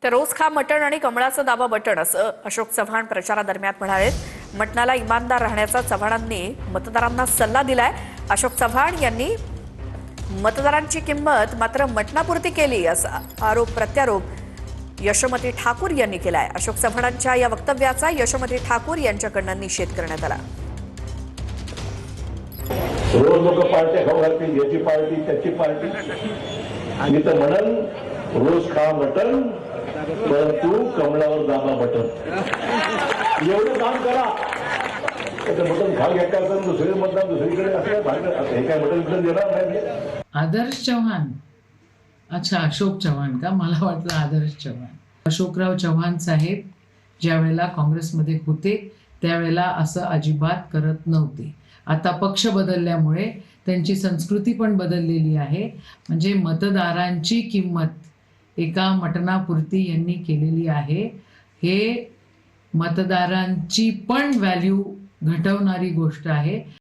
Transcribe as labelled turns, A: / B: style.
A: तर रोज खा मटण आणि कमळाचं दाबा बटण असं अशोक चव्हाण प्रचारादरम्यान म्हणाले। मटणाला इमानदार राहण्याचा चव्हाणांनी मतदारांना सल्ला दिलाय। अशोक चव्हाण यांनी मतदारांची किंमत मात्र मटणापुरती केली असा आरोप प्रत्यारोप यशोमती ठाकूर यांनी केलाय। अशोक चव्हाणांच्या या वक्तव्याचा यशोमती ठाकूर यांच्याकडून निषेध करण्यात आला।
B: रोज लोक पार्ट्या खाऊ घालतील, याची पार्टी त्याची पार्टी आणि तर म्हणून रोज खा मटण परंतु कमळावर दाबा बटन एवढं काम करा। मटण खा घ्या दुसरे मतदान दुसरीकडे असं हे काय मटण देणार नाही।
C: आदर्श चव्हाण, अच्छा अशोक चव्हाण का, मला वाटलं आदर्श चव्हाण। अशोकराव चव्हाण साहेब ज्या वेळेला काँग्रेसमध्ये होते त्यावेळेला असं अजिबात करत नव्हते। आता पक्ष बदलल्यामुळे त्यांची संस्कृती पण बदललेली आहे। म्हणजे मतदारांची किंमत एका मटणापुरती यांनी केलेली आहे। हे मतदारांची पण व्हॅल्यू घटवणारी गोष्ट आहे।